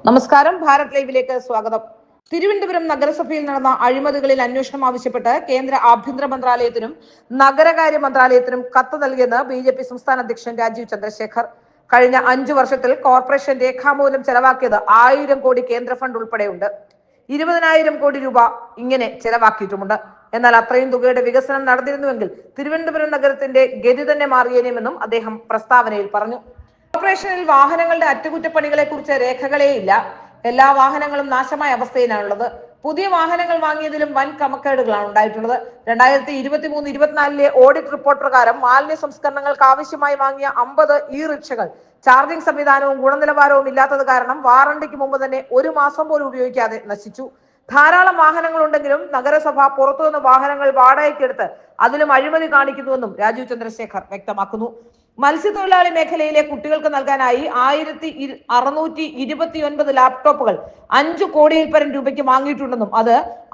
നമസ്കാരം, ഭാരത് ലൈവിലേക്ക് സ്വാഗതം. തിരുവനന്തപുരം നഗരസഭയിൽ നടന്ന അഴിമതികളിൽ അന്വേഷണം ആവശ്യപ്പെട്ട് കേന്ദ്ര ആഭ്യന്തര മന്ത്രാലയത്തിനും നഗരകാര്യ മന്ത്രാലയത്തിനും കത്ത് നൽകിയെന്ന് ബി.ജെ.പി. സംസ്ഥാന അധ്യക്ഷൻ രാജീവ് ചന്ദ്രശേഖർ. കഴിഞ്ഞ 5 വർഷത്തിൽ കോർപ്പറേഷൻ രേഖാമൂലം ചെലവാക്കിയത് 1000 കോടി കേന്ദ്ര ഫണ്ട് ഉൾപ്പെടെയുണ്ട്. 20,000 കോടി രൂപ ഇങ്ങനെ ചെലവാക്കിയിട്ടുമുണ്ട്. എന്നാൽ അത്രയും തുകയുടെ വികസനം നടന്നിരുന്നുവെങ്കിൽ തിരുവനന്തപുരം നഗരത്തിന്റെ ഗതി തന്നെ മാറിയേനെമെന്നും അദ്ദേഹം പ്രസ്താവനയിൽ പറഞ്ഞു. കോർപ്പറേഷനിൽ വാഹനങ്ങളുടെ അറ്റകുറ്റപ്പണികളെ കുറിച്ച് രേഖകളേയില്ല. എല്ലാ വാഹനങ്ങളും നാശമായ അവസ്ഥയിലാണുള്ളത്. പുതിയ വാഹനങ്ങൾ വാങ്ങിയതിലും വൻ ക്രമക്കേടുകളാണ് ഉണ്ടായിട്ടുള്ളത്. 2023-24 ഓഡിറ്റ് റിപ്പോർട്ട് പ്രകാരം മാലിന്യ സംസ്കരണങ്ങൾക്ക് ആവശ്യമായി വാങ്ങിയ 50 റിക്ഷകൾ ചാർജിംഗ് സംവിധാനവും ഗുണനിലവാരവും ഇല്ലാത്തത് കാരണം വാറണ്ടിക്ക് മുമ്പ് തന്നെ 1 മാസം പോലും ഉപയോഗിക്കാതെ നശിച്ചു. ധാരാളം വാഹനങ്ങൾ ഉണ്ടെങ്കിലും നഗരസഭ പുറത്തുനിന്ന് വാഹനങ്ങൾ വാടകയ്ക്കെടുത്ത് അതിലും അഴിമതി കാണിക്കുന്നുവെന്നും രാജീവ് ചന്ദ്രശേഖർ വ്യക്തമാക്കുന്നു. മത്സ്യത്തൊഴിലാളി മേഖലയിലെ കുട്ടികൾക്ക് നൽകാനായി 1629 ലാപ്ടോപ്പുകൾ 5 കോടിയിൽ പരം രൂപയ്ക്ക് വാങ്ങിയിട്ടുണ്ടെന്നും അത്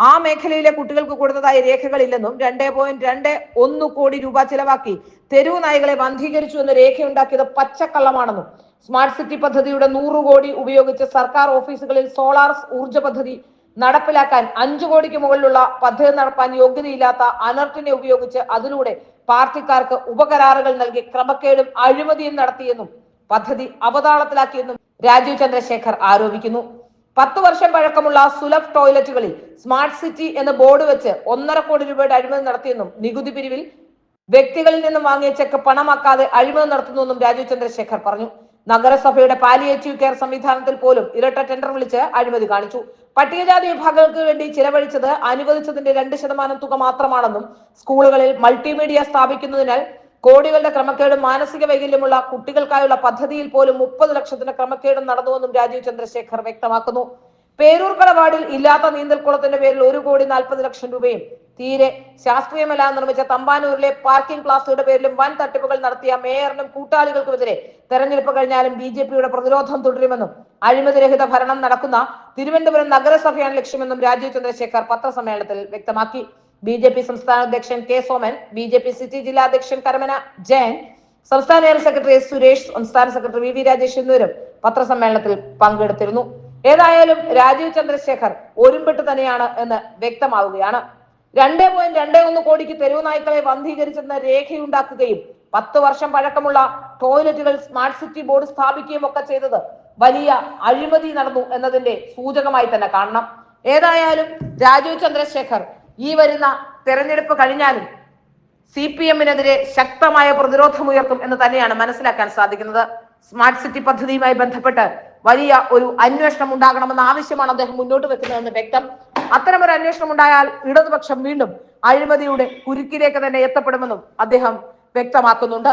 ആ മേഖലയിലെ കുട്ടികൾക്ക് കൊടുത്തതായി രേഖകളില്ലെന്നും 2.21 കോടി രൂപ ചിലവാക്കി തെരുവു നായ്കളെ വന്ധീകരിച്ചു എന്ന് രേഖയുണ്ടാക്കിയത് പച്ചക്കള്ളമാണെന്നും സ്മാർട്ട് സിറ്റി പദ്ധതിയുടെ 100 കോടി ഉപയോഗിച്ച് സർക്കാർ ഓഫീസുകളിൽ സോളാർ ഊർജ്ജ പദ്ധതി നടപ്പിലാക്കാൻ 5 കോടിക്ക് മുകളിലുള്ള പദ്ധതി നടപ്പാൻ യോഗ്യതയില്ലാത്ത അനർട്ടിനെ ഉപയോഗിച്ച് അതിലൂടെ പാർട്ടിക്കാർക്ക് ഉപകരാറുകൾ നൽകി ക്രമക്കേടും അഴിമതിയും നടത്തിയെന്നും പദ്ധതി അവതാളത്തിലാക്കിയെന്നും രാജീവ് ചന്ദ്രശേഖർ ആരോപിക്കുന്നു. 10 വർഷം പഴക്കമുള്ള സുലഭ് ടോയ്ലറ്റുകളിൽ സ്മാർട്ട് സിറ്റി എന്ന ബോർഡ് വെച്ച് 1.5 കോടി രൂപയുടെ അഴിമതി നടത്തിയെന്നും നികുതി പിരിവിൽ വ്യക്തികളിൽ നിന്നും വാങ്ങിയ ചെക്ക് പണമാക്കാതെ അഴിമതി നടത്തുന്നുവെന്നും രാജീവ് ചന്ദ്രശേഖർ പറഞ്ഞു. നഗരസഭയുടെ പാലിയേറ്റീവ് കെയർ സംവിധാനത്തിൽ പോലും ഇരട്ട ടെൻഡർ വിളിച്ച് അഴിമതി കാണിച്ചു. പട്ടികജാതി വിഭാഗങ്ങൾക്ക് വേണ്ടി ചിലവഴിച്ചത് അനുവദിച്ചതിന്റെ 2% തുക മാത്രമാണെന്നും സ്കൂളുകളിൽ മൾട്ടിമീഡിയ സ്ഥാപിക്കുന്നതിനാൽ കോടികളുടെ ക്രമക്കേടും മാനസിക വൈകല്യമുള്ള കുട്ടികൾക്കായുള്ള പദ്ധതിയിൽ പോലും 30 ലക്ഷത്തിന്റെ ക്രമക്കേടും നടന്നുവെന്നും രാജീവ് ചന്ദ്രശേഖർ വ്യക്തമാക്കുന്നു. പേരൂർക്കട വാർഡിൽ ഇല്ലാത്ത നീന്തൽക്കുളത്തിന്റെ പേരിൽ 1,40,00,000 രൂപയും തീരെ ശാസ്ത്രീയമല്ലാതെ നിർമ്മിച്ച തമ്പാനൂരിലെ പാർക്കിംഗ് പ്ലാസയുടെ പേരിലും വൻ തട്ടിപ്പുകൾ നടത്തിയ മേയറിനും കൂട്ടാളികൾക്കുമെതിരെ തെരഞ്ഞെടുപ്പ് കഴിഞ്ഞാലും ബി.ജെ.പിയുടെ പ്രതിരോധം തുടരുമെന്നും അഴിമതിരഹിത ഭരണം നടക്കുന്ന തിരുവനന്തപുരം നഗരസഭയാണ് ലക്ഷ്യമെന്നും രാജീവ് ചന്ദ്രശേഖർ പത്രസമ്മേളനത്തിൽ വ്യക്തമാക്കി. ബി.ജെ.പി. സംസ്ഥാന അധ്യക്ഷൻ കെ സോമൻ, ബി.ജെ.പി. സിറ്റി ജില്ലാ അധ്യക്ഷൻ കരമന ജയൻ, സംസ്ഥാന ജനറൽ സെക്രട്ടറി എസ് സുരേഷ്, സംസ്ഥാന സെക്രട്ടറി വി രാജേഷ് എന്നിവരും പത്രസമ്മേളനത്തിൽ പങ്കെടുത്തിരുന്നു. ഏതായാലും രാജീവ് ചന്ദ്രശേഖർ ഒരുമ്പെട്ട് തന്നെയാണ് എന്ന് വ്യക്തമാവുകയാണ്. 2.21 കോടിക്ക് തെരുവു നായ്ക്കളെ വന്ധീകരിച്ചെന്ന രേഖയുണ്ടാക്കുകയും 10 വർഷം പഴക്കമുള്ള ടോയ്ലറ്റുകൾ സ്മാർട്ട് സിറ്റി ബോർഡ് സ്ഥാപിക്കുകയും ഒക്കെ ചെയ്തത് വലിയ അഴിമതി നടന്നു എന്നതിന്റെ സൂചകമായി തന്നെ കാണണം. ഏതായാലും രാജീവ് ചന്ദ്രശേഖർ ഈ വരുന്ന തെരഞ്ഞെടുപ്പ് കഴിഞ്ഞാലും CPM-നെതിരെ ശക്തമായ പ്രതിരോധമുയർത്തും എന്ന് തന്നെയാണ് മനസ്സിലാക്കാൻ സാധിക്കുന്നത്. സ്മാർട്ട് സിറ്റി പദ്ധതിയുമായി ബന്ധപ്പെട്ട് വലിയ ഒരു അന്വേഷണം ഉണ്ടാകണമെന്ന ആവശ്യമാണ് അദ്ദേഹം മുന്നോട്ട് വെക്കുന്നതെന്ന് വ്യക്തം. അത്തരമൊരു അന്വേഷണം ഉണ്ടായാൽ ഇടതുപക്ഷം വീണ്ടും അഴിമതിയുടെ കുരുക്കിലേക്ക് തന്നെ എത്തപ്പെടുമെന്നും അദ്ദേഹം വ്യക്തമാക്കുന്നുണ്ട്.